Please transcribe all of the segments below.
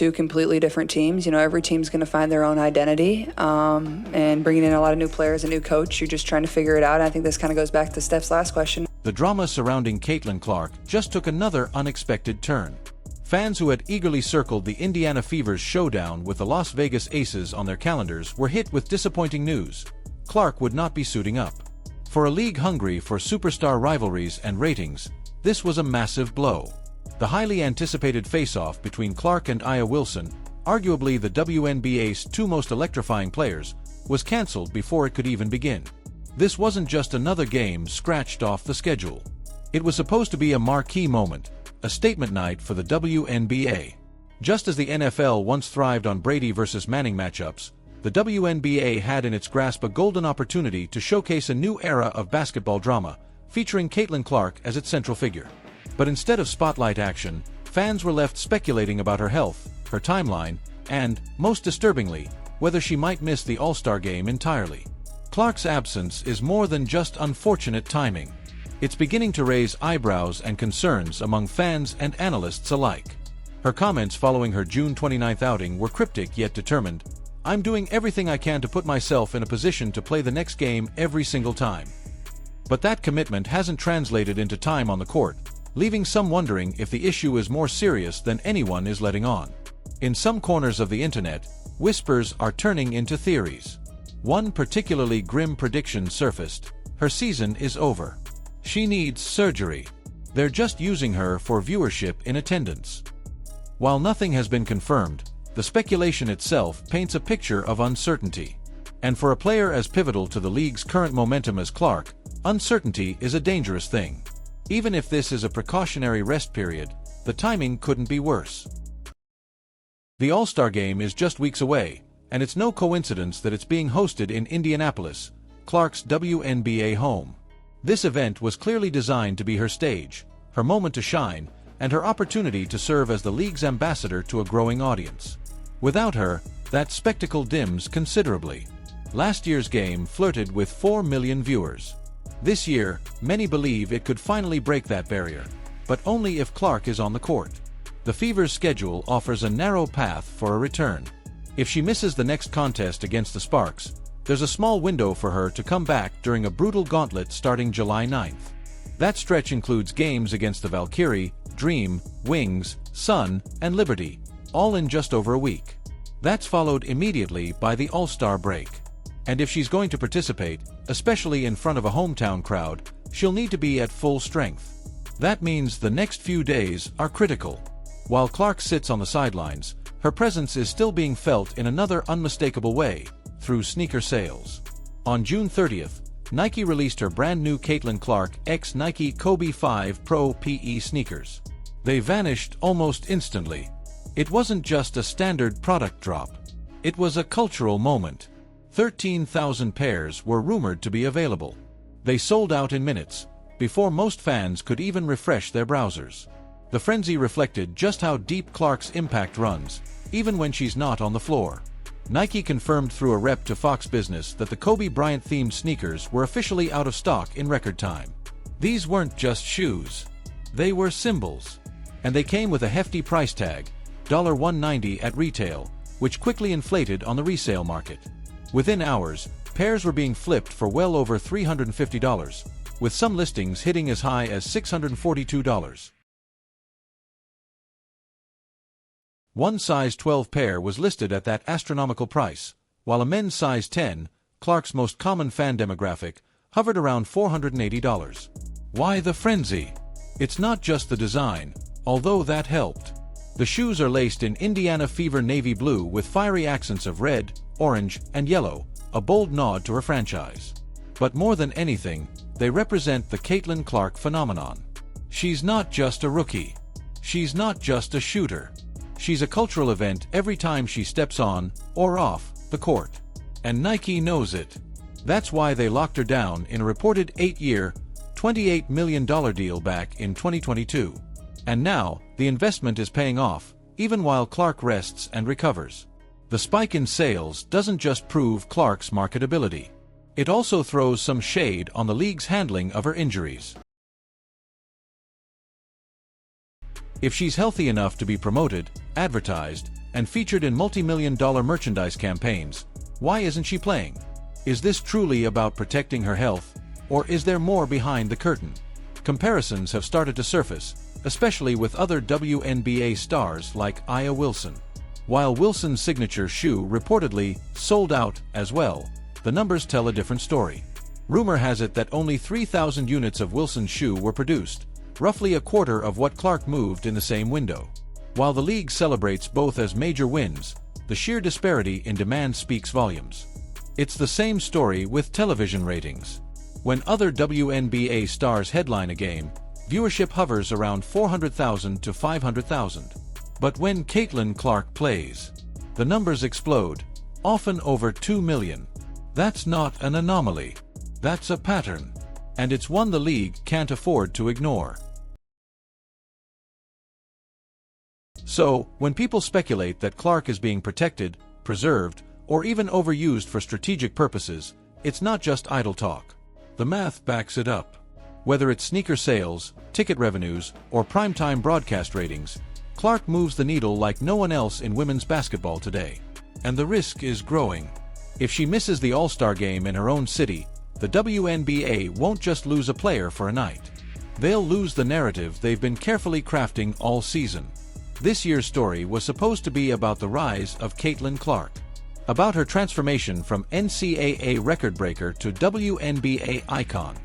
two completely different teams. Every team's going to find their own identity, and bringing in a lot of new players, a new coach, you're just trying to figure it out. I think this kind of goes back to Steph's last question. The drama surrounding Caitlin Clark just took another unexpected turn. Fans who had eagerly circled the Indiana Fever's showdown with the Las Vegas Aces on their calendars were hit with disappointing news. Clark would not be suiting up. For a league hungry for superstar rivalries and ratings, this was a massive blow. The highly anticipated face-off between Clark and Aya Wilson, arguably the WNBA's two most electrifying players, was cancelled before it could even begin. This wasn't just another game scratched off the schedule. It was supposed to be a marquee moment, a statement night for the WNBA. Just as the NFL once thrived on Brady versus Manning matchups, the WNBA had in its grasp a golden opportunity to showcase a new era of basketball drama, featuring Caitlin Clark as its central figure. But instead of spotlight action, fans were left speculating about her health, her timeline, and, most disturbingly, whether she might miss the All-Star game entirely. Clark's absence is more than just unfortunate timing. It's beginning to raise eyebrows and concerns among fans and analysts alike. Her comments following her June 29th outing were cryptic yet determined. "I'm doing everything I can to put myself in a position to play the next game every single time." But that commitment hasn't translated into time on the court, leaving some wondering if the issue is more serious than anyone is letting on. In some corners of the internet, whispers are turning into theories. One particularly grim prediction surfaced: her season is over. She needs surgery. They're just using her for viewership in attendance. While nothing has been confirmed, the speculation itself paints a picture of uncertainty. And for a player as pivotal to the league's current momentum as Clark, uncertainty is a dangerous thing. Even if this is a precautionary rest period, the timing couldn't be worse. The All-Star Game is just weeks away, and it's no coincidence that it's being hosted in Indianapolis, Clark's WNBA home. This event was clearly designed to be her stage, her moment to shine, and her opportunity to serve as the league's ambassador to a growing audience. Without her, that spectacle dims considerably. Last year's game flirted with 4 million viewers. This year, many believe it could finally break that barrier, but only if Clark is on the court. The Fever's schedule offers a narrow path for a return. If she misses the next contest against the Sparks, there's a small window for her to come back during a brutal gauntlet starting July 9th. That stretch includes games against the Valkyrie, Dream, Wings, Sun, and Liberty, all in just over a week. That's followed immediately by the All-Star break. And if she's going to participate, especially in front of a hometown crowd, she'll need to be at full strength. That means the next few days are critical. While Clark sits on the sidelines, her presence is still being felt in another unmistakable way, through sneaker sales. On June 30th, Nike released her brand new Caitlin Clark x Nike Kobe 5 Pro PE sneakers. They vanished almost instantly. It wasn't just a standard product drop. It was a cultural moment. 13,000 pairs were rumored to be available. They sold out in minutes, before most fans could even refresh their browsers. The frenzy reflected just how deep Clark's impact runs, even when she's not on the floor. Nike confirmed through a rep to Fox Business that the Kobe Bryant-themed sneakers were officially out of stock in record time. These weren't just shoes. They were symbols. And they came with a hefty price tag, $190 at retail, which quickly inflated on the resale market. Within hours, pairs were being flipped for well over $350, with some listings hitting as high as $642. One size 12 pair was listed at that astronomical price, while a men's size 10, Clark's most common fan demographic, hovered around $480. Why the frenzy? It's not just the design, although that helped. The shoes are laced in Indiana Fever navy blue with fiery accents of red, orange, and yellow, a bold nod to her franchise. But more than anything, they represent the Caitlin Clark phenomenon. She's not just a rookie. She's not just a shooter. She's a cultural event every time she steps on, or off, the court. And Nike knows it. That's why they locked her down in a reported 8-year, $28 million deal back in 2022. And now, the investment is paying off, even while Clark rests and recovers. The spike in sales doesn't just prove Clark's marketability. It also throws some shade on the league's handling of her injuries. If she's healthy enough to be promoted, advertised, and featured in multi-million-dollar merchandise campaigns. Why isn't she playing? Is this truly about protecting her health, or is there more behind the curtain? Comparisons have started to surface, especially with other WNBA stars like Aya Wilson. While Wilson's signature shoe reportedly sold out as well, the numbers tell a different story. Rumor has it that only 3,000 units of Wilson's shoe were produced, roughly a quarter of what Clark moved in the same window. While the league celebrates both as major wins, the sheer disparity in demand speaks volumes. It's the same story with television ratings. When other WNBA stars headline a game, viewership hovers around 400,000 to 500,000. But when Caitlin Clark plays, the numbers explode, often over 2 million. That's not an anomaly. That's a pattern. And it's one the league can't afford to ignore. So, when people speculate that Clark is being protected, preserved, or even overused for strategic purposes, it's not just idle talk. The math backs it up. Whether it's sneaker sales, ticket revenues, or primetime broadcast ratings, Clark moves the needle like no one else in women's basketball today. And the risk is growing. If she misses the All-Star game in her own city, the WNBA won't just lose a player for a night. They'll lose the narrative they've been carefully crafting all season. This year's story was supposed to be about the rise of Caitlin Clark, about her transformation from NCAA record breaker to WNBA icon.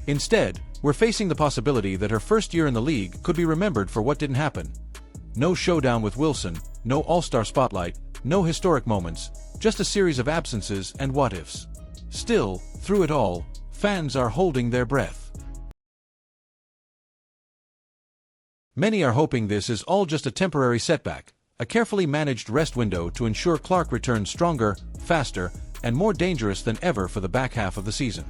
Instead, we're facing the possibility that her first year in the league could be remembered for what didn't happen. No showdown with Wilson, no All-Star spotlight, no historic moments, just a series of absences and what-ifs. Still, through it all, fans are holding their breath. Many are hoping this is all just a temporary setback, a carefully managed rest window to ensure Clark returns stronger, faster, and more dangerous than ever for the back half of the season.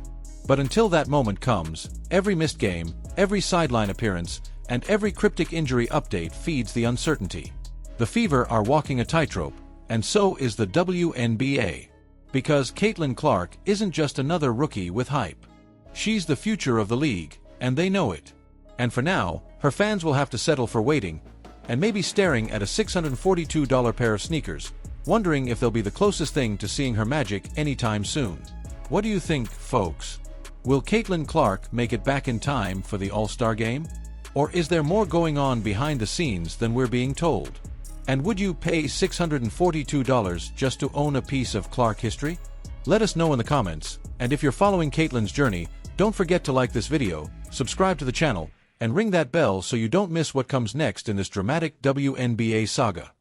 But until that moment comes, every missed game, every sideline appearance, and every cryptic injury update feeds the uncertainty. The Fever are walking a tightrope, and so is the WNBA. Because Caitlin Clark isn't just another rookie with hype. She's the future of the league, and they know it. And for now, her fans will have to settle for waiting, and maybe staring at a $642 pair of sneakers, wondering if they'll be the closest thing to seeing her magic anytime soon. What do you think, folks? Will Caitlin Clark make it back in time for the All-Star game? Or is there more going on behind the scenes than we're being told? And would you pay $642 just to own a piece of Clark history? Let us know in the comments, and if you're following Caitlin's journey, don't forget to like this video, subscribe to the channel, and ring that bell so you don't miss what comes next in this dramatic WNBA saga.